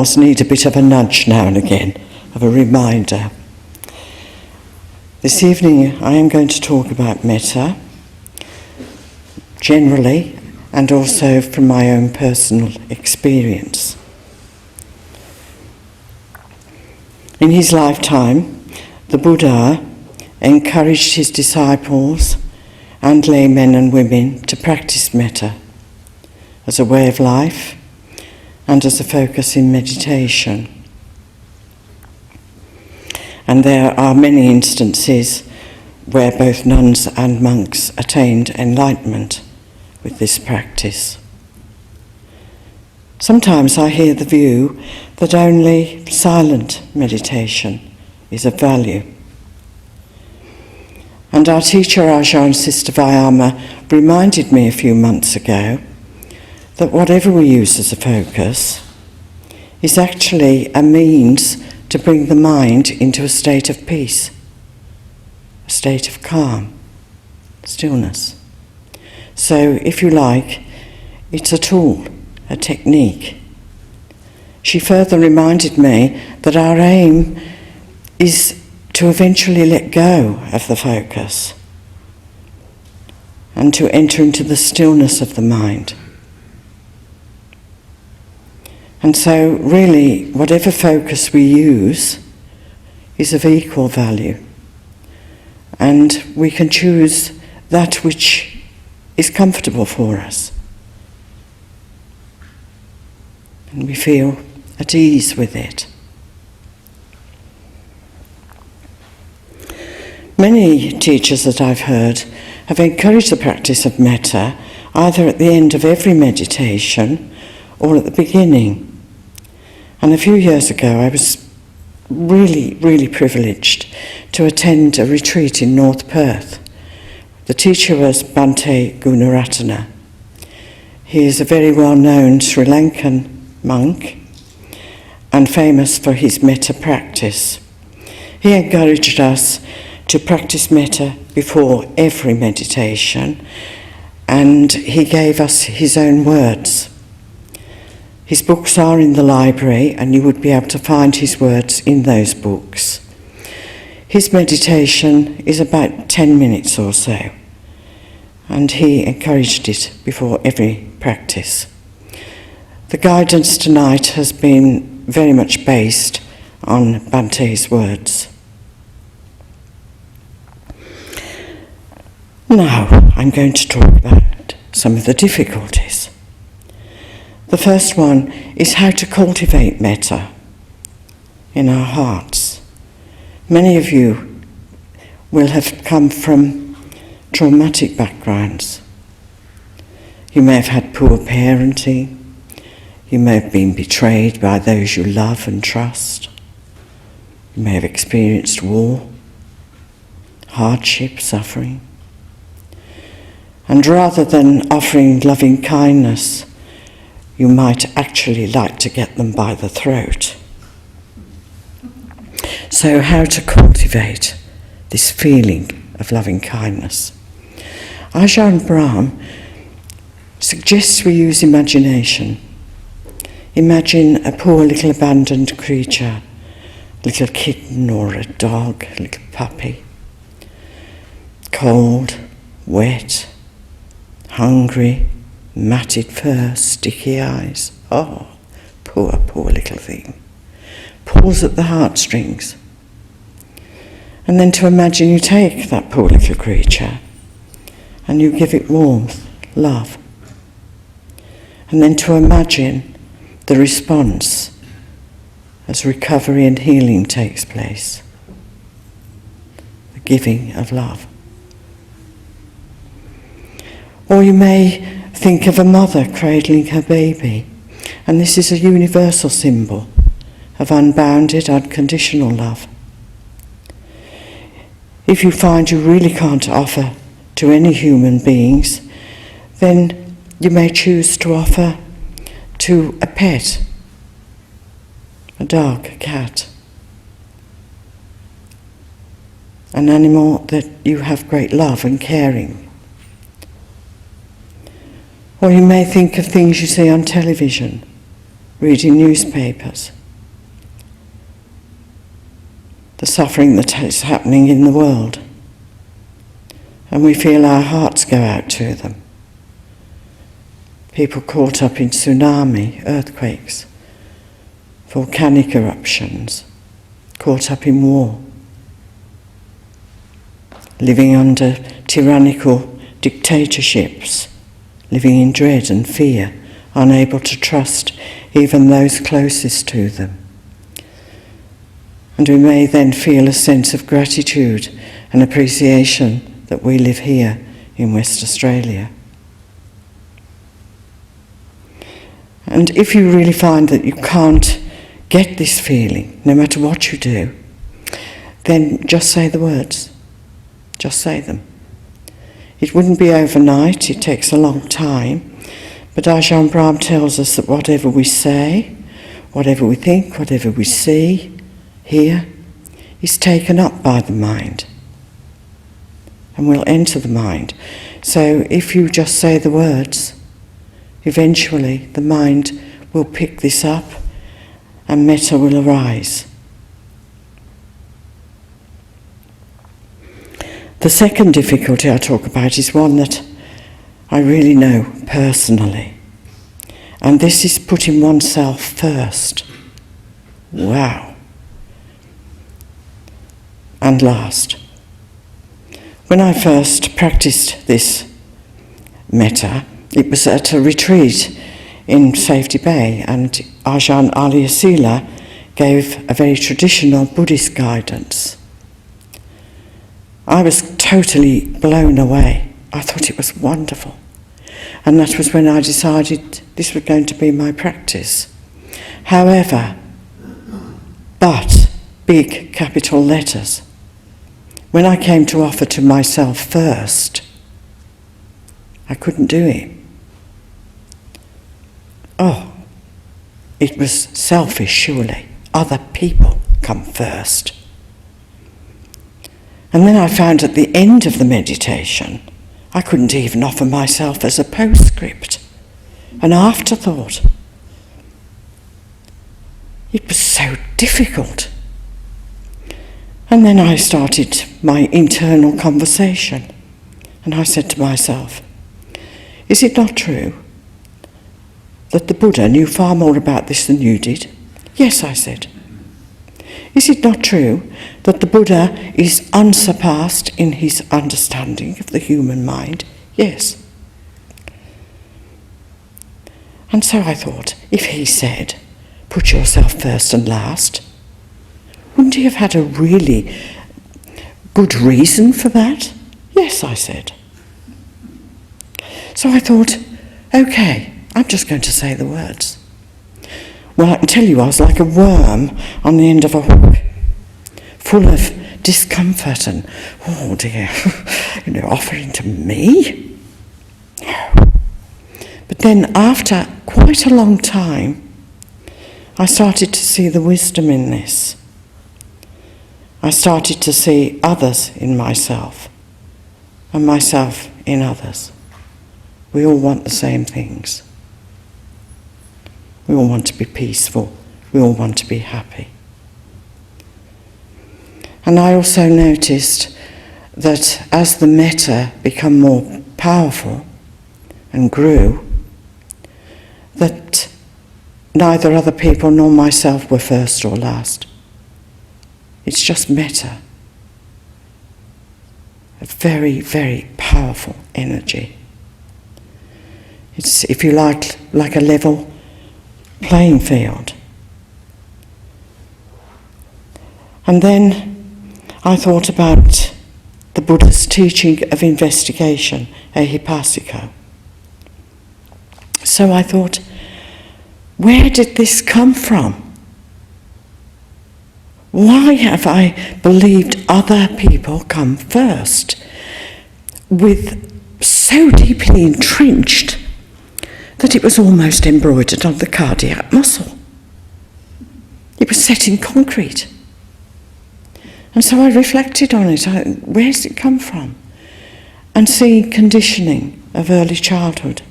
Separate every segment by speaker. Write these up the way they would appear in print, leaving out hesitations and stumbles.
Speaker 1: else need a bit of a nudge now and again, of a reminder. This evening I am going to talk about Metta, generally, and also from my own personal experience. In his lifetime, the Buddha encouraged his disciples and laymen and women to practice Metta as a way of life and as a focus in meditation. And there are many instances where both nuns and monks attained enlightenment with this practice. Sometimes I hear the view that only silent meditation is of value. And our teacher Ajahn Sister Vayama reminded me a few months ago that whatever we use as a focus is actually a means to bring the mind into a state of peace, a state of calm, stillness. So, if you like, it's a tool, a technique. She further reminded me that our aim is to eventually let go of the focus and to enter into the stillness of the mind. And so really, whatever focus we use is of equal value. And we can choose that which is comfortable for us. And we feel at ease with it. Many teachers that I've heard have encouraged the practice of metta either at the end of every meditation or at the beginning. And a few years ago I was really privileged to attend a retreat in North Perth. The teacher was Bhante Gunaratana. He is a very well-known Sri Lankan monk and famous for his metta practice. He encouraged us to practice metta before every meditation, and he gave us his own words. His books are in the library, and you would be able to find his words in those books. His meditation is about 10 minutes or so, and he encouraged it before every practice. The guidance tonight has been very much based on Bhante's words. Now, I'm going to talk about some of the difficulties. The first one is how to cultivate metta in our hearts. Many of you will have come from traumatic backgrounds. You may have had poor parenting. You may have been betrayed by those you love and trust. You may have experienced war, hardship, suffering. And rather than offering loving kindness, you might actually like to get them by the throat. So how to cultivate this feeling of loving kindness? Ajahn Brahm suggests we use imagination. Imagine a poor little abandoned creature, a little kitten or a dog, a little puppy, cold, wet, hungry, matted fur, sticky eyes. Oh, poor little thing. Pulls at the heartstrings. And then to imagine you take that poor little creature and you give it warmth, love. And then to imagine the response as recovery and healing takes place. The giving of love. Or you may think of a mother cradling her baby, and this is a universal symbol of unbounded, unconditional love. If you find you really can't offer to any human beings, then you may choose to offer to a pet, a dog, a cat, an animal that you have great love and caring. Or you may think of things you see on television, reading newspapers, the suffering that is happening in the world, and we feel our hearts go out to them. People caught up in tsunami, earthquakes, volcanic eruptions, caught up in war, living under tyrannical dictatorships, living in dread and fear, unable to trust even those closest to them. And we may then feel a sense of gratitude and appreciation that we live here in West Australia. And if you really find that you can't get this feeling, no matter what you do, then just say the words. Just say them. It wouldn't be overnight, it takes a long time, but Ajahn Brahm tells us that whatever we say, whatever we think, whatever we see, hear, is taken up by the mind and will enter the mind. So if you just say the words, eventually the mind will pick this up and metta will arise. The second difficulty I talk about is one that I really know personally, and this is putting oneself first. Wow. And last. When I first practiced this metta, it was at a retreat in Safety Bay, and Ajahn Aliyasila gave a very traditional Buddhist guidance. I was totally blown away. I thought it was wonderful. And that was when I decided this was going to be my practice. However, but, big capital letters, when I came to offer to myself first, I couldn't do it. Oh, it was selfish, surely. Other people come first. And then I found at the end of the meditation, I couldn't even offer myself as a postscript, an afterthought. It was so difficult. And then I started my internal conversation, and I said to myself, is it not true that the Buddha knew far more about this than you did? Yes, I said. Is it not true that the Buddha is unsurpassed in his understanding of the human mind? Yes. And so I thought, if he said, put yourself first and last, wouldn't he have had a really good reason for that? Yes, I said. So I thought, okay, I'm just going to say the words. Well, I can tell you I was like a worm on the end of a hook, full of discomfort and, oh dear, offering to me? No. But then after quite a long time, I started to see the wisdom in this. I started to see others in myself and myself in others. We all want the same things. We all want to be peaceful. We all want to be happy. And I also noticed that as the metta became more powerful and grew, that neither other people nor myself were first or last. It's just metta. A very, very powerful energy. It's, if you like a level playing field. And then I thought about the Buddha's teaching of investigation, ehipassiko. So I thought, where did this come from? Why have I believed other people come first, with so deeply entrenched that it was almost embroidered on the cardiac muscle? It was set in concrete. And so I reflected on it. Where's it come from? And seeing conditioning of early childhood.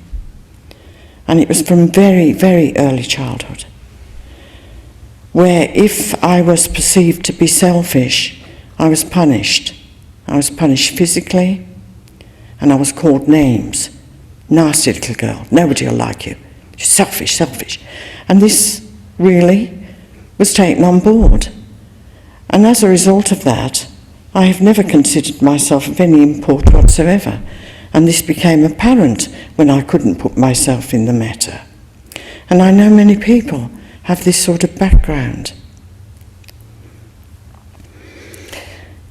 Speaker 1: And it was from very, very early childhood. where if I was perceived to be selfish, I was punished. I was punished physically, and I was called names. Nasty little girl, nobody will like you. You're selfish, selfish. And this really was taken on board. And as a result of that, I have never considered myself of any import whatsoever. And this became apparent when I couldn't put myself in the Metta. And I know many people have this sort of background.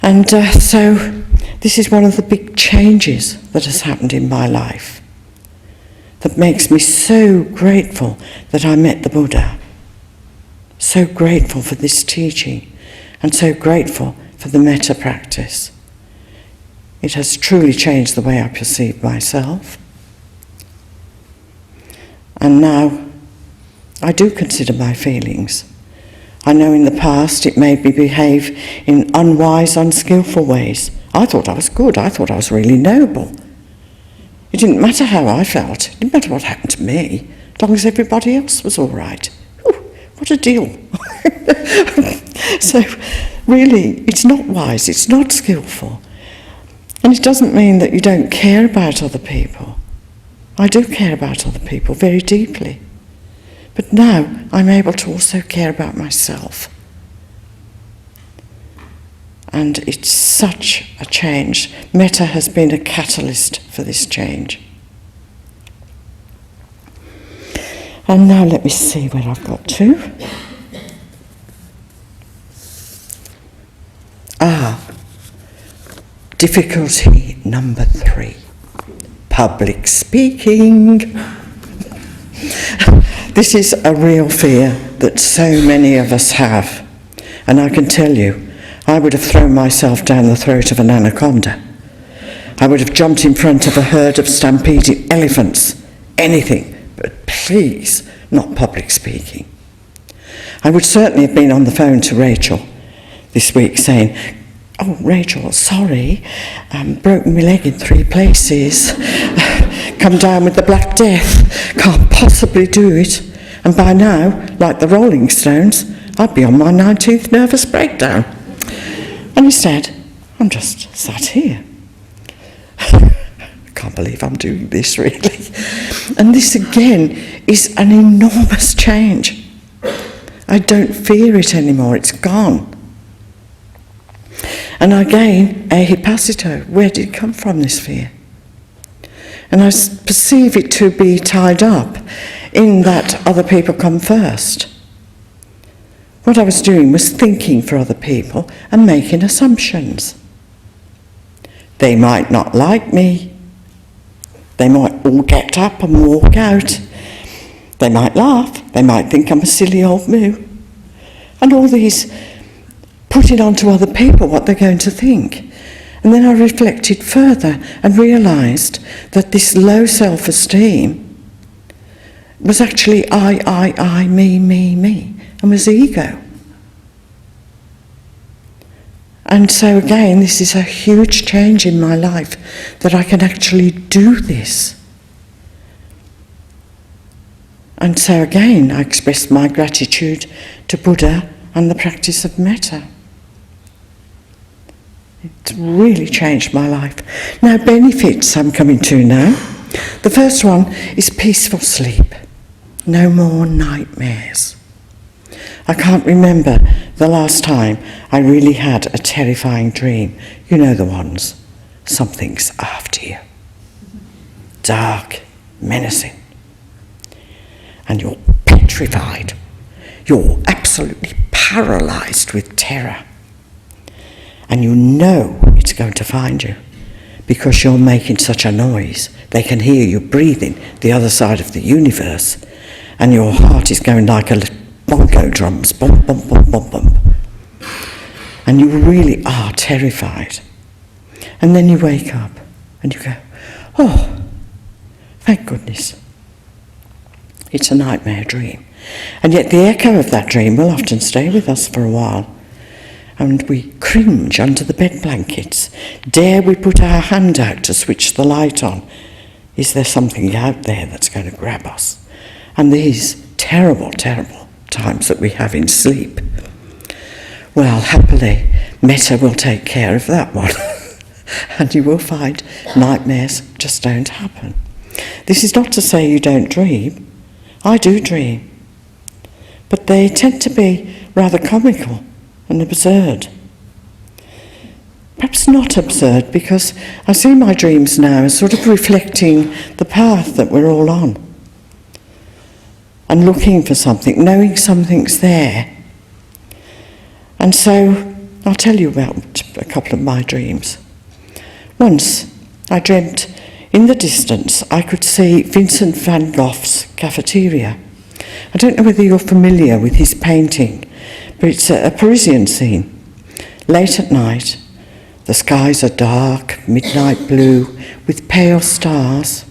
Speaker 1: And so this is one of the big changes that has happened in my life that makes me so grateful that I met the Buddha, so grateful for this teaching, and so grateful for the Metta practice. It has truly changed the way I perceive myself. And now I do consider my feelings. I know in the past it made me behave in unwise, unskillful ways. I thought I was good. I thought I was really noble. It didn't matter how I felt. It didn't matter what happened to me, as long as everybody else was all right. Ooh, what a deal. So really, it's not wise. It's not skillful. And it doesn't mean that you don't care about other people. I do care about other people very deeply. But now I'm able to also care about myself. And it's such a change. Metta has been a catalyst for this change. And now let me see where I've got to. Difficulty number 3. Public speaking. This is a real fear that so many of us have. And I can tell you, I would have thrown myself down the throat of an anaconda. I would have jumped in front of a herd of stampeding elephants. Anything, but please, not public speaking. I would certainly have been on the phone to Rachel this week saying, "Oh, Rachel, sorry, broken my leg in 3 places, come down with the Black Death, can't possibly do it." And by now, like the Rolling Stones, I'd be on my 19th nervous breakdown. And instead, I'm just sat here. I can't believe I'm doing this, really. And this, again, is an enormous change. I don't fear it anymore, it's gone. And again, ehipasito, where did it come from, this fear? And I perceive it to be tied up in that other people come first. What I was doing was thinking for other people and making assumptions. They might not like me. They might all get up and walk out. They might laugh. They might think I'm a silly old moo. And all these putting onto other people what they're going to think. And then I reflected further and realised that this low self-esteem was actually I, me, and was ego. And so again, this is a huge change in my life, that I can actually do this. And so again, I expressed my gratitude to Buddha and the practice of Metta. It's really changed my life. Now, benefits I'm coming to now. The first one is peaceful sleep. No more nightmares. I can't remember the last time I really had a terrifying dream. You know the ones. Something's after you. Dark, menacing. And you're petrified. You're absolutely paralysed with terror. And you know it's going to find you because you're making such a noise. They can hear you breathing the other side of the universe, and your heart is going like a bongo drums, bump, bump, bump, bump, bump. And you really are terrified. And then you wake up and you go, oh, thank goodness. It's a nightmare dream. And yet the echo of that dream will often stay with us for a while. And we cringe under the bed blankets. Dare we put our hand out to switch the light on? Is there something out there that's going to grab us? And these terrible, terrible times that we have in sleep. Well, happily, Metta will take care of that one. And you will find nightmares just don't happen. This is not to say you don't dream. I do dream. But they tend to be rather comical and absurd. Perhaps not absurd, because I see my dreams now as sort of reflecting the path that we're all on. And looking for something, knowing something's there. And so I'll tell you about a couple of my dreams. Once I dreamt in the distance I could see Vincent van Gogh's cafeteria. I don't know whether you're familiar with his painting, but it's a Parisian scene. Late at night, the skies are dark, midnight blue, with pale stars.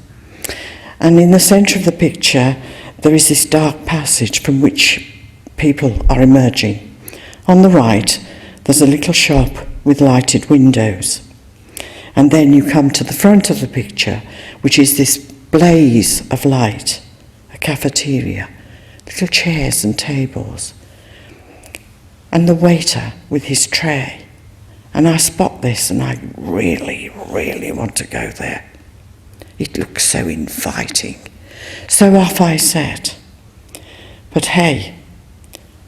Speaker 1: And in the centre of the picture, there is this dark passage from which people are emerging. On the right, there's a little shop with lighted windows. And then you come to the front of the picture, which is this blaze of light, a cafeteria, little chairs and tables, and the waiter with his tray. And I spot this and I really, really want to go there. It looks so inviting. So off I set. But hey,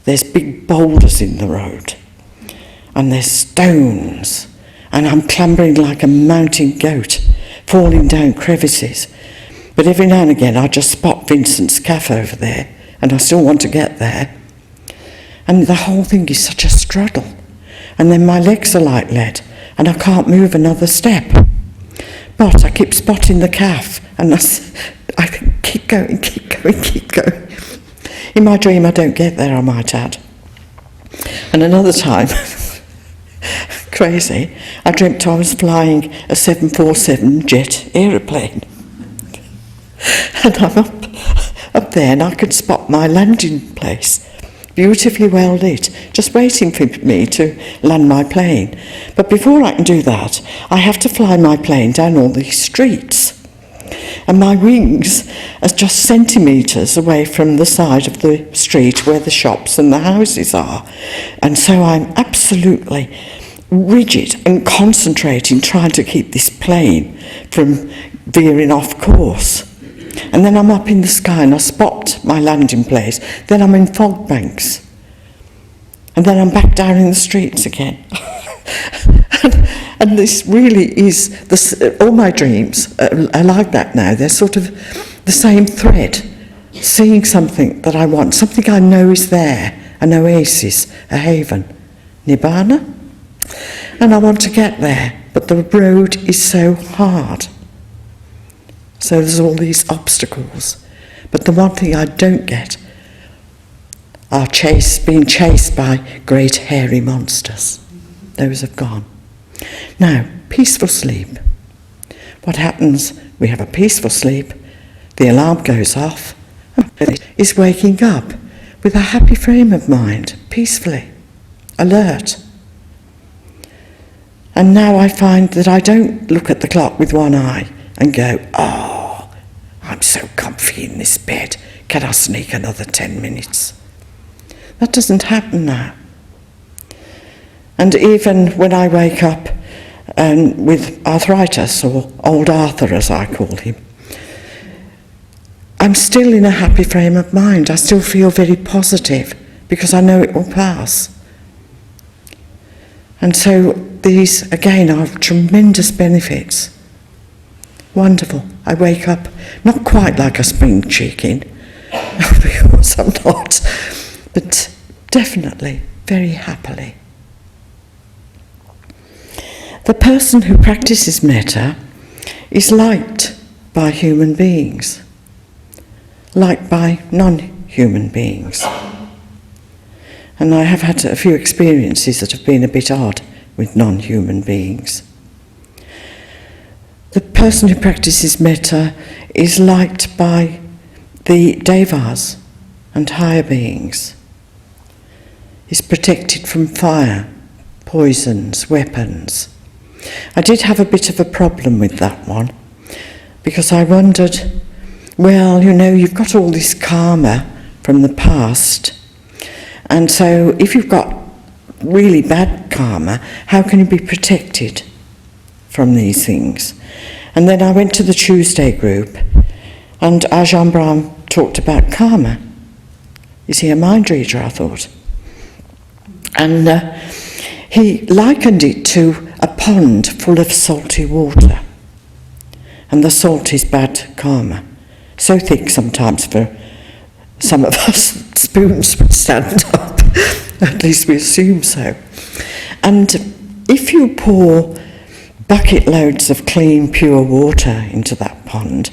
Speaker 1: there's big boulders in the road, and there's stones, and I'm clambering like a mountain goat, falling down crevices. But every now and again I just spot Vincent's cafe over there, and I still want to get there. And the whole thing is such a struggle. And then my legs are like lead, and I can't move another step. But I keep spotting the calf, and I keep going. In my dream, I don't get there, I might add. And another time, crazy, I dreamt I was flying a 747 jet aeroplane. And I'm up there, and I could spot my landing place, beautifully well lit, just waiting for me to land my plane. But before I can do that, I have to fly my plane down all these streets. And my wings are just centimetres away from the side of the street where the shops and the houses are. And so I'm absolutely rigid and concentrating, trying to keep this plane from veering off course. And then I'm up in the sky and I spot my landing place. Then I'm in fog banks. And then I'm back down in the streets again. And this really is, all my dreams are like that now. They're sort of the same thread, seeing something that I want, something I know is there, an oasis, a haven, Nibbana. And I want to get there, but the road is so hard. So there's all these obstacles. But the one thing I don't get are being chased by great hairy monsters. Those have gone. Now, peaceful sleep. What happens? We have a peaceful sleep, the alarm goes off, and is waking up with a happy frame of mind, peacefully, alert. And now I find that I don't look at the clock with one eye and go, oh, I'm so comfy in this bed, can I sneak another 10 minutes? That doesn't happen now. And even when I wake up with arthritis, or old Arthur as I call him, I'm still in a happy frame of mind. I still feel very positive because I know it will pass. And so these, again, are tremendous benefits. Wonderful. I wake up not quite like a spring chicken, because I'm not, but definitely very happily. The person who practices metta is liked by human beings, liked by non-human beings. And I have had a few experiences that have been a bit odd with non-human beings. The person who practices metta is liked by the devas and higher beings. Is protected from fire, poisons, weapons. I did have a bit of a problem with that one, because I wondered, well, you know, you've got all this karma from the past, And so if you've got really bad karma, how can you be protected from these things? And then I went to the Tuesday group, and Ajahn Brahm talked about karma. Is he a mind reader, I thought? And he likened it to a pond full of salty water. And the salt is bad karma. So thick sometimes for some of us, spoons would stand up. At least we assume so. And if you pour bucket loads of clean, pure water into that pond,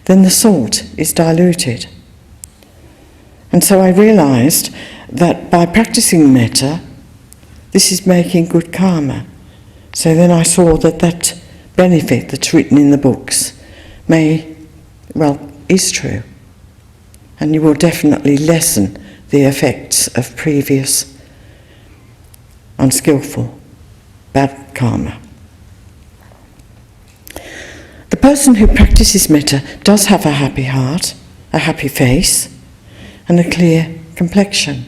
Speaker 1: then the salt is diluted. And so I realised that by practicing metta, this is making good karma. So then I saw that benefit that's written in the books is true. And you will definitely lessen the effects of previous unskillful, bad karma. The person who practices metta does have a happy heart, a happy face, and a clear complexion.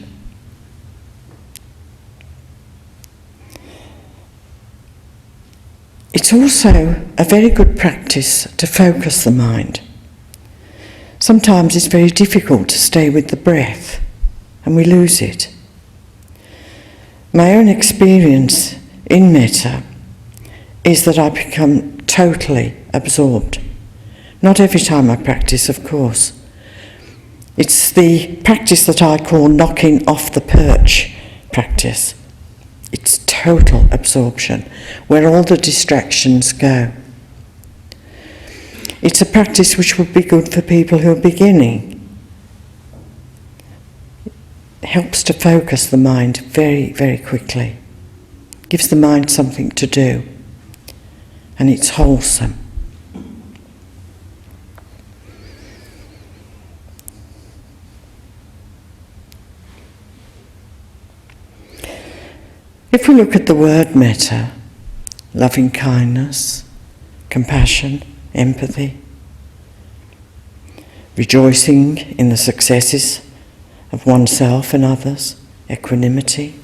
Speaker 1: It's also a very good practice to focus the mind. Sometimes it's very difficult to stay with the breath, and we lose it. My own experience in metta is that I become totally absorbed. Not every time I practice, of course. It's the practice that I call knocking off the perch practice. It's total absorption, where all the distractions go. It's a practice which would be good for people who are beginning. It helps to focus the mind very, very quickly. Gives the mind something to do. And it's wholesome. If we look at the word metta, loving kindness, compassion, empathy, rejoicing in the successes of oneself and others, equanimity,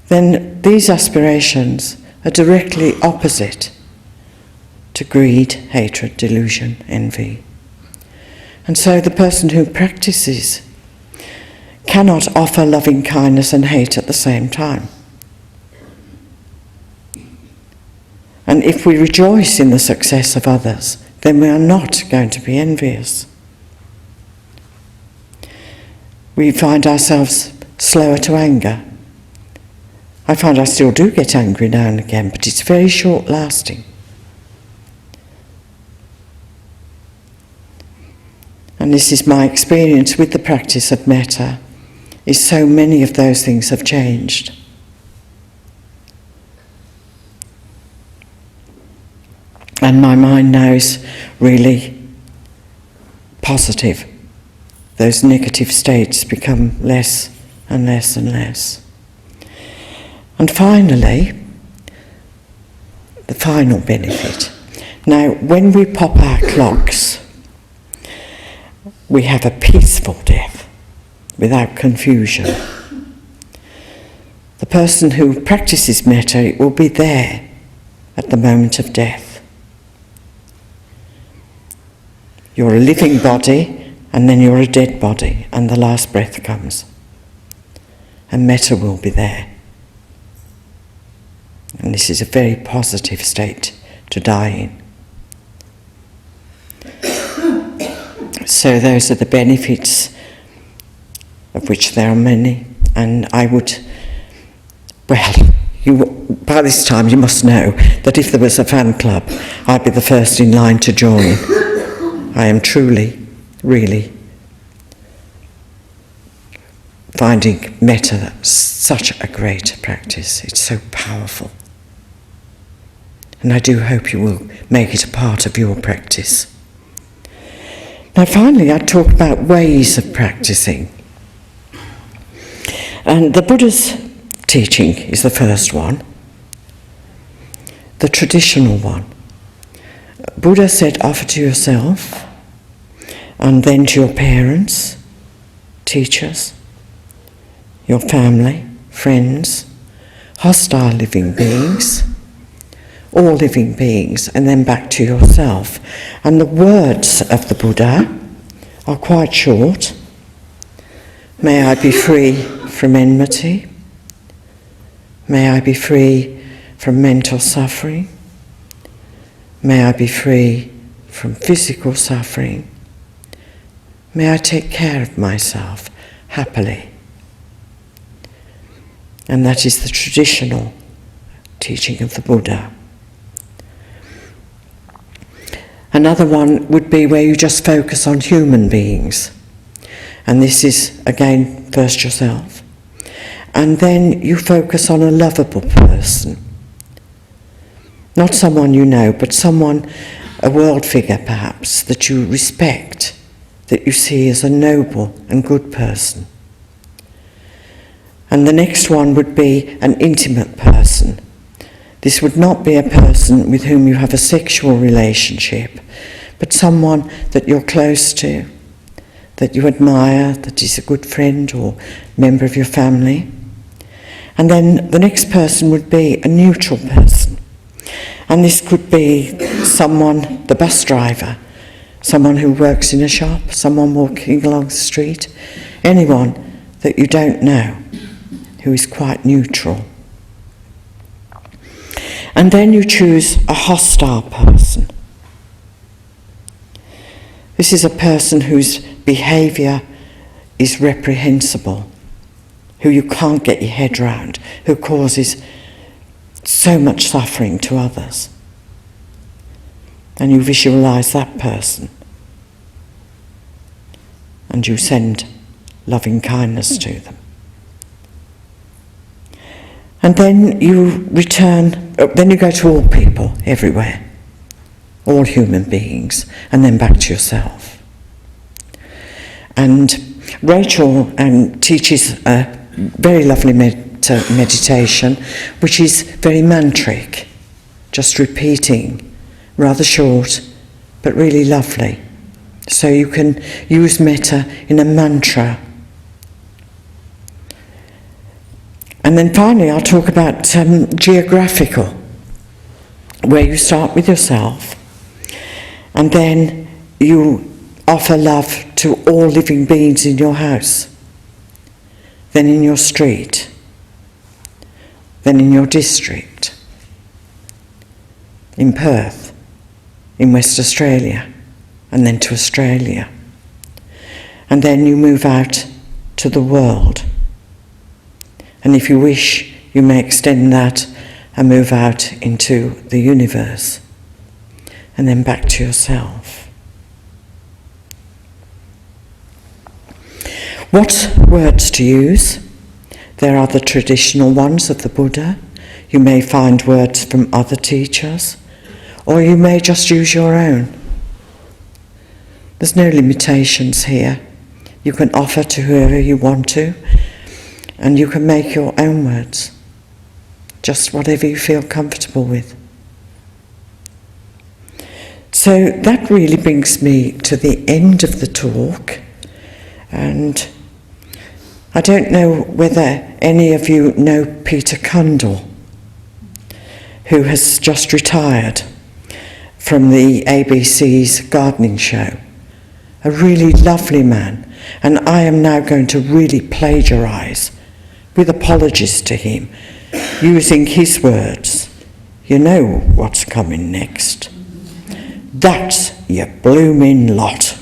Speaker 1: then these aspirations are directly opposite to greed, hatred, delusion, envy. And so the person who practices cannot offer loving kindness and hate at the same time. And if we rejoice in the success of others, then we are not going to be envious. We find ourselves slower to anger. I find I still do get angry now and again, but it's very short-lasting. And this is my experience with the practice of metta, is so many of those things have changed. And my mind now is really positive. Those negative states become less and less and less. And finally, the final benefit. Now, when we pop our clogs, we have a peaceful death, without confusion. The person who practices metta will be there at the moment of death. You're a living body, and then you're a dead body, and the last breath comes. And metta will be there. And this is a very positive state to die in. So those are the benefits, of which there are many, and I would, by this time you must know that if there was a fan club, I'd be the first in line to join. I am truly, really finding metta such a great practice. It's so powerful. And I do hope you will make it a part of your practice. Now finally, I talk about ways of practicing. And the Buddha's teaching is the first one, the traditional one. Buddha said, offer to yourself, and then to your parents, teachers, your family, friends, hostile living beings, all living beings, and then back to yourself. And the words of the Buddha are quite short. May I be free from enmity. May I be free from mental suffering. May I be free from physical suffering. May I take care of myself happily. And that is the traditional teaching of the Buddha. Another one would be where you just focus on human beings. And this is, again, first yourself. And then you focus on a lovable person. Not someone you know, but someone, a world figure perhaps, that you respect, that you see as a noble and good person. And the next one would be an intimate person. This would not be a person with whom you have a sexual relationship, but someone that you're close to, that you admire, that is a good friend or member of your family. And then the next person would be a neutral person. And this could be someone, the bus driver, someone who works in a shop, someone walking along the street, anyone that you don't know, who is quite neutral. And then you choose a hostile person. This is a person whose behaviour is reprehensible, who you can't get your head round, who causes so much suffering to others. And you visualise that person. And you send loving kindness to them. And then you then you go to all people, everywhere, all human beings, and then back to yourself. And Rachel teaches a very lovely meditation, which is very mantric, just repeating, rather short, but really lovely. So you can use metta in a mantra. And then finally I'll talk about geographical, where you start with yourself and then you offer love to all living beings in your house, then in your street, then in your district, in Perth, in West Australia, and then to Australia. And then you move out to the world. And if you wish, you may extend that and move out into the universe, and then back to yourself. What words to use? There are the traditional ones of the Buddha. You may find words from other teachers, or you may just use your own. There's no limitations here. You can offer to whoever you want to, and you can make your own words, just whatever you feel comfortable with. So that really brings me to the end of the talk, and I don't know whether any of you know Peter Cundall, who has just retired from the ABC's gardening show. A really lovely man, and I am now going to really plagiarise, with apologies to him, using his words. You know what's coming next. That's your blooming lot.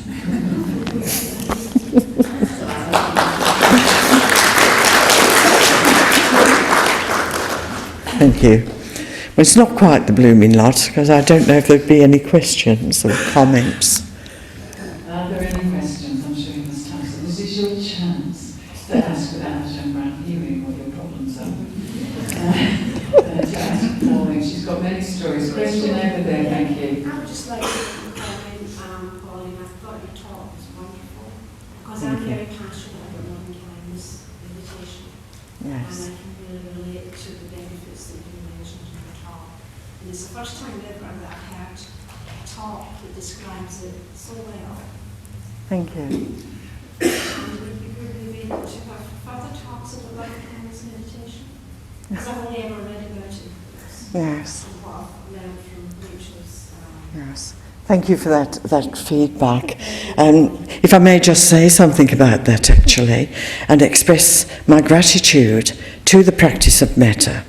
Speaker 1: Thank you. Well, it's not quite the blooming lot, because I don't know if there'd be any questions or comments.
Speaker 2: Are there any questions? I'm sure you must have. So this is your chance to ask without hearing what your problems are. To ask Pauline. She's got many stories. Question over there, thank you.
Speaker 3: I would just like to comment, Pauline, I thought your talk was wonderful, because I'm very passionate about loving kindness meditation.
Speaker 1: Yes.
Speaker 3: And I can really relate to the benefits that you mentioned in your talk. And it's the first time ever that I've heard a talk that describes it so well.
Speaker 1: Thank you.
Speaker 3: And it would be good maybe to have further talks about Because I've only ever read about it.
Speaker 1: Yes.
Speaker 3: And what I've learned from Rachel's.
Speaker 1: Yes. Thank you for that feedback. If I may just say something about that actually, and express my gratitude to the practice of Metta,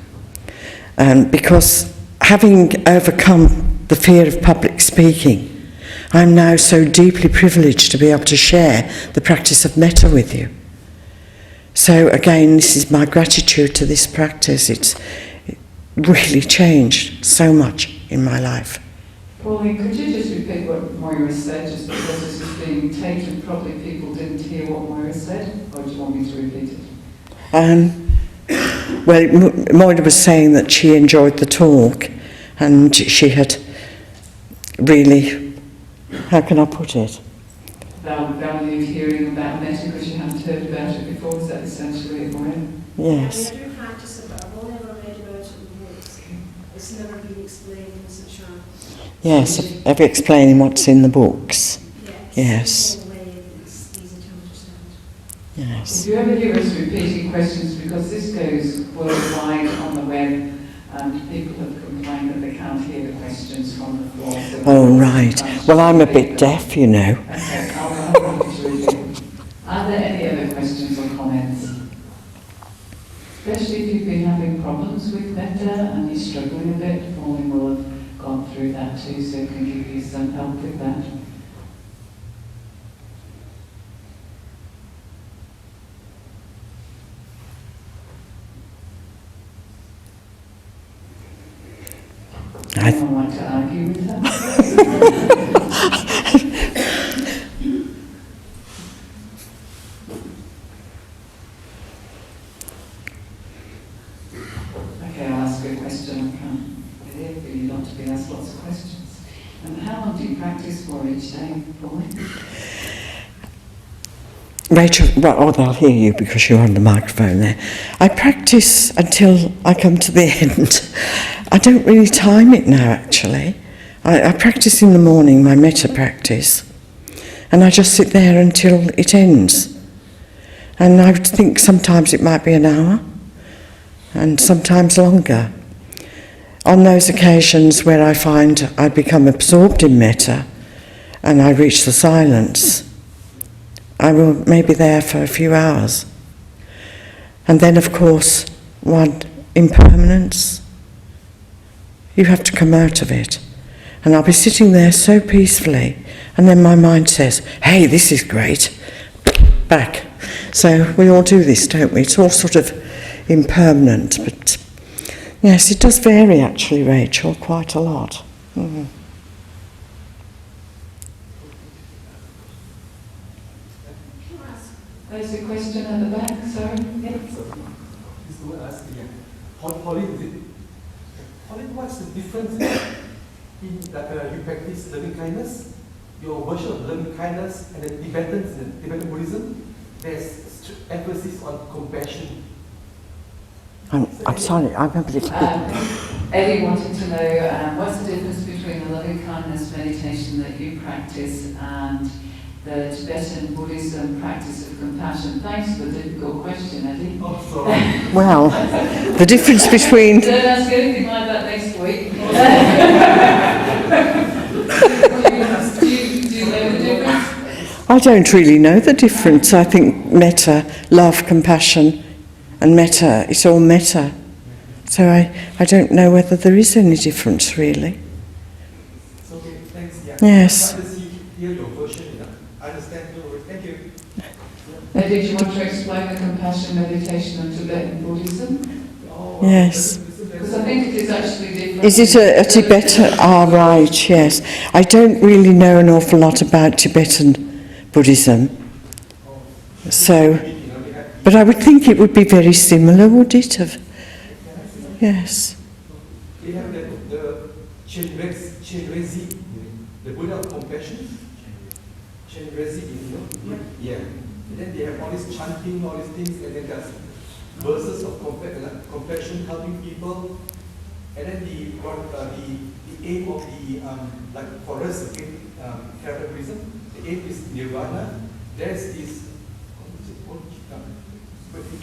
Speaker 1: because having overcome the fear of public speaking, I'm now so deeply privileged to be able to share the practice of Metta with you. So again, this is my gratitude to this practice. It's really changed so much in my life.
Speaker 2: Pauline, could you just repeat what Moira said, just because this is being taken, probably people didn't hear what Moira said, or do you want me to repeat it?
Speaker 1: Well, Moira was saying that she enjoyed the talk, and she had really, how can I put it?
Speaker 2: Valued hearing about Metta because you hadn't heard about it before, is that essentially it, Moira?
Speaker 1: Yes.
Speaker 3: I do practice it, but I've only ever read about it in books. It's never been explained, I'm not sure.
Speaker 1: Yes, of explaining what's in the books. Yes. Yes.
Speaker 2: If you ever hear us repeating questions, because this goes worldwide on the web, and people have complained that they can't hear the questions from the floor. So
Speaker 1: Oh, right. Well, I'm a bit deaf, you know.
Speaker 2: Okay, I'll repeat to repeat. Are there any other questions or comments? Especially if you've been having problems with Metta and you're struggling a bit, Pauline will have gone through that too, so can give you some help with that. I don't want to argue with her. Okay, I'll ask you a question. I can't hear for you not to be asked lots of questions. And how long do you practice for each day, Pauline?
Speaker 1: Rachel, well, they'll hear you because you're on the microphone there. I practice until I come to the end. I don't really time it now, actually. I practice in the morning, my Metta practice, and I just sit there until it ends. And I would think sometimes it might be an hour, and sometimes longer. On those occasions where I find I become absorbed in Metta, and I reach the silence, I will maybe there for a few hours. And then, of course, one impermanence. You have to come out of it. And I'll be sitting there so peacefully, and then my mind says, hey, this is great. Back. So we all do this, don't we? It's all sort of impermanent. But yes, it does vary actually, Rachel, quite a lot. Mm.
Speaker 2: There's a question at the back, sorry.
Speaker 4: Pauline, what's the difference in that you practice loving kindness, your version of loving kindness, and the Tibetan Buddhism? There's emphasis on compassion.
Speaker 1: I'm sorry, I'm a little bit...
Speaker 2: Eddie wanted to know what's the difference between the loving kindness meditation that you practice and the Tibetan Buddhism practice of compassion. Thanks for the difficult question, Eddie.
Speaker 4: Oh, sorry.
Speaker 1: Well, the difference between...
Speaker 2: Don't ask anything like that next week. do you know the difference?
Speaker 1: I don't really know the difference. I think Metta, love, compassion, and Metta, it's all Metta. So I don't know whether there is any difference, really.
Speaker 4: Okay, thanks. Yeah.
Speaker 1: Yes.
Speaker 4: Hear your version, I understand your word. Thank you.
Speaker 2: Did you want to explain the compassion meditation of Tibetan Buddhism?
Speaker 1: Yes.
Speaker 2: Because I think it is actually different.
Speaker 1: Is it a Tibetan? Ah, right, yes. I don't really know an awful lot about Tibetan Buddhism. So, but I would think it would be very similar, would it? Yes.
Speaker 4: They have the Chenrezi, the Buddha of compassion. Chenrezi, Yeah. And then they have all this chanting, all these things, and then there's verses of compassion, helping people. And then the aim of like for us, again, Theravada Buddhism, the aim is nirvana. There's this,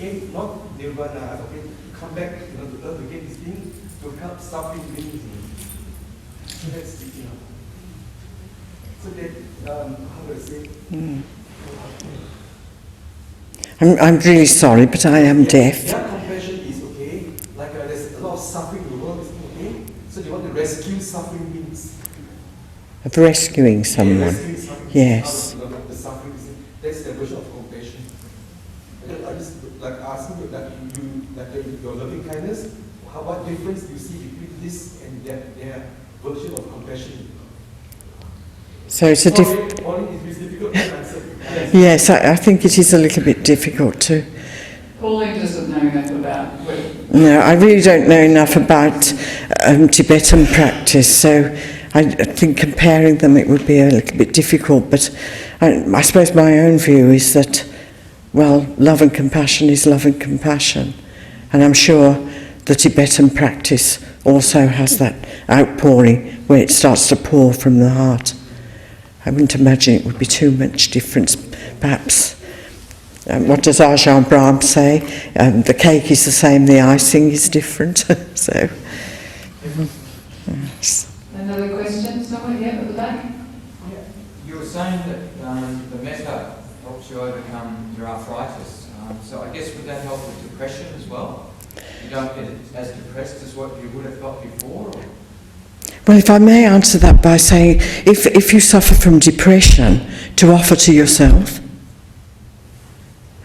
Speaker 4: aim not nirvana, okay, to come back, to earth again, this thing, to help suffering beings. So that's the, so that, how do I say?
Speaker 1: I'm really sorry, but I am deaf.
Speaker 4: Their compassion is okay, like there's a lot of suffering in the world, is okay, so they want to rescue suffering beings.
Speaker 1: Of rescuing someone.
Speaker 4: Rescuing suffering
Speaker 1: Yes.
Speaker 4: out of the suffering, that's their version of compassion. I just like asking you that your loving kindness, what difference do you see between this and their version of compassion?
Speaker 1: So it's a
Speaker 4: Pauline, it is difficult to answer.
Speaker 1: Yes, I think it is a little bit difficult to.
Speaker 2: Pauline doesn't know enough about.
Speaker 1: No, I really don't know enough about Tibetan practice, so I think comparing them it would be a little bit difficult. But I suppose my own view is that, well, love and compassion is love and compassion, and I'm sure the Tibetan practice also has that outpouring where it starts to pour from the heart. I wouldn't imagine it would be too much difference, perhaps. What does Ajahn Brahm say? The cake is the same, the icing is different. So, yes.
Speaker 2: Another question? Someone here at the back?
Speaker 5: Yeah. You were saying that the metta helps you overcome your arthritis. So I guess would that help with depression as well? You don't get as depressed as what you would have got before? Or?
Speaker 1: Well, if I may answer that by saying, if you suffer from depression, to offer to yourself.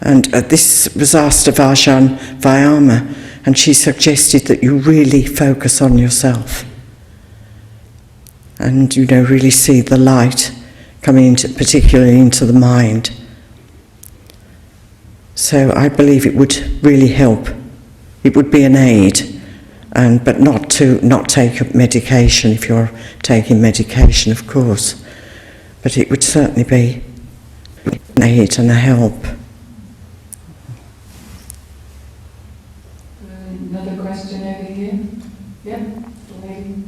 Speaker 1: And this was asked of Ajahn Vyama, and she suggested that you really focus on yourself. And, really see the light coming particularly into the mind. So I believe it would really help. It would be an aid. But not take up medication if you're taking medication, of course. But it would certainly be an aid and a help.
Speaker 2: Another question over here? Yeah, the lady.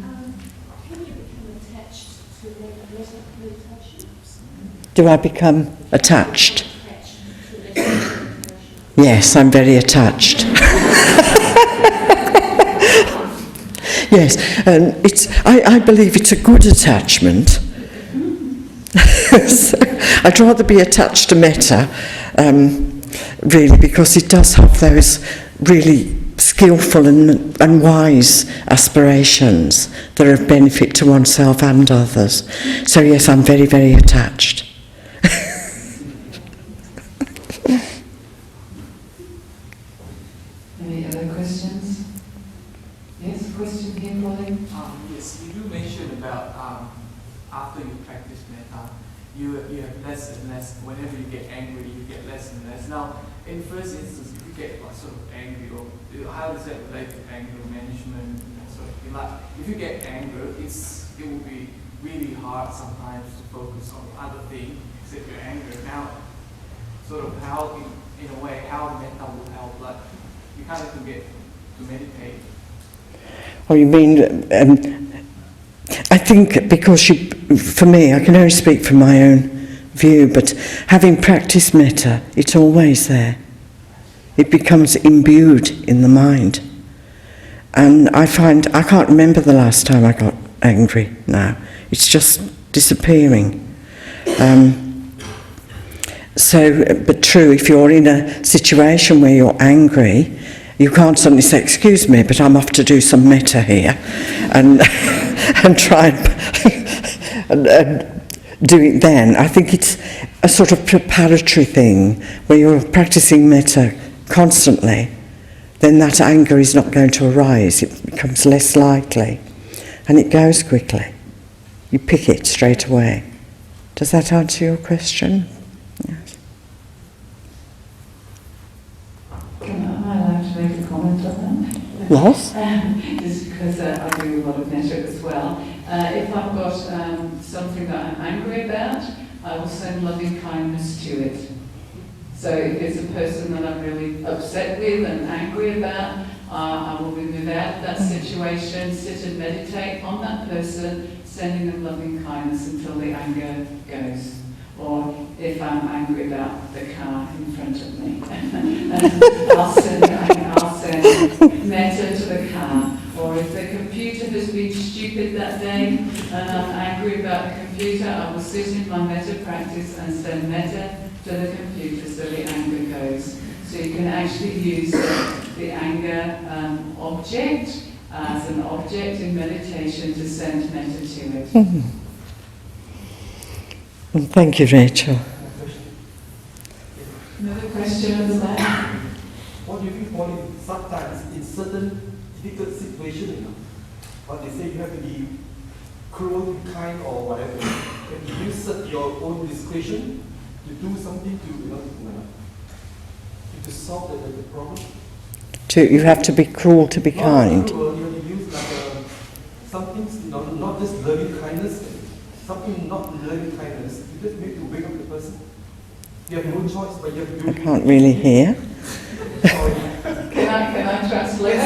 Speaker 3: Can you become attached to meditation?
Speaker 1: Do I become attached?
Speaker 3: Attached to meditation?
Speaker 1: Yes, I'm very attached. Yes, I believe it's a good attachment. So I'd rather be attached to Metta, really, because it does have those really skillful and wise aspirations that are of benefit to oneself and others. So yes, I'm very, very attached.
Speaker 2: Any other questions? Yes, question here, Pauline?
Speaker 6: Yes, you do mention about after you practice metta, you have less and less. Whenever you get angry, you get less and less. Now, in the first instance, if you get sort of angry, or how does that relate to anger management? Sort of, like, if you get anger, it will be really hard sometimes to focus on other things except your anger. Now, sort of how, in a way, how metta will help. Like, you kind of forget to meditate.
Speaker 1: Oh, you mean, I think because for me, I can only speak from my own view, but having practiced metta, it's always there. It becomes imbued in the mind. And I find, I can't remember the last time I got angry now. It's just disappearing. But true, if you're in a situation where you're angry, you can't suddenly say, excuse me, but I'm off to do some metta here, and try and do it then. I think it's a sort of preparatory thing where you're practicing metta constantly, then that anger is not going to arise. It becomes less likely, and it goes quickly. You pick it straight away. Does that answer your question? Yes.
Speaker 2: Am I allowed to make a comment on that?
Speaker 1: Yes?
Speaker 2: Just because I do a lot of metta as well. If I've got something that I'm angry about, I will send loving kindness to it. So if it's a person that I'm really upset with and angry about, I will move out of that situation, sit and meditate on that person, sending them loving kindness until the anger goes. or if I'm angry about the car in front of me, I'll send Metta to the car. Or if the computer has been stupid that day and I'm angry about the computer, I will sit in my Metta practice and send Metta to the computer so the anger goes. So you can actually use the anger object as an object in meditation to send Metta to it.
Speaker 1: Mm-hmm. Well, thank you, Rachel.
Speaker 2: Another question at the back?
Speaker 4: What do you think, Pauline, sometimes in certain difficult situations, you know, what they say you have to be cruel, kind, or whatever, and you use your own discretion to do something to solve the problem?
Speaker 1: You have to be cruel to be kind.
Speaker 4: Cruel, you use like something, not just loving kindness, something not loving kindness. You just need to wake up the person. You have no choice, but you have to do
Speaker 1: I can't really hear.
Speaker 2: Can I translate?
Speaker 1: I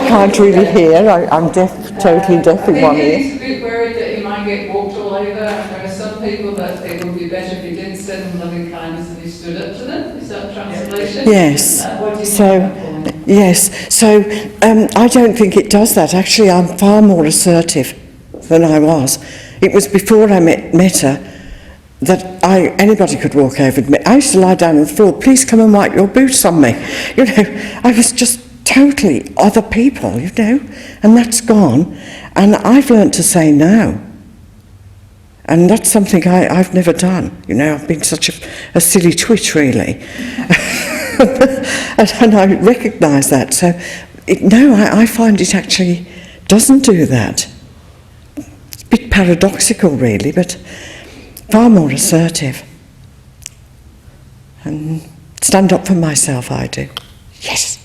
Speaker 1: can't really hear. I'm deaf, totally deaf in one
Speaker 2: I think
Speaker 1: ear.
Speaker 2: he's a bit worried that he might get walked all over, and there are some people that it would be better if he didn't send them loving kindness and he stood up to them. Is that translation?
Speaker 1: Yes.
Speaker 2: What do you
Speaker 1: So,
Speaker 2: think, Pauline?
Speaker 1: yes. So, I don't think it does that. Actually, I'm far more assertive than I was. It was before I met Metta that anybody could walk over me. I used to lie down on the floor, please come and wipe your boots on me. You know, I was just totally other people, you know, and that's gone. And I've learnt to say no. And that's something I've never done. You know, I've been such a silly twit, really. and I recognise that. So, I find it actually doesn't do that. It's a bit paradoxical, really, but far more assertive. And stand up for myself, I do. Yes.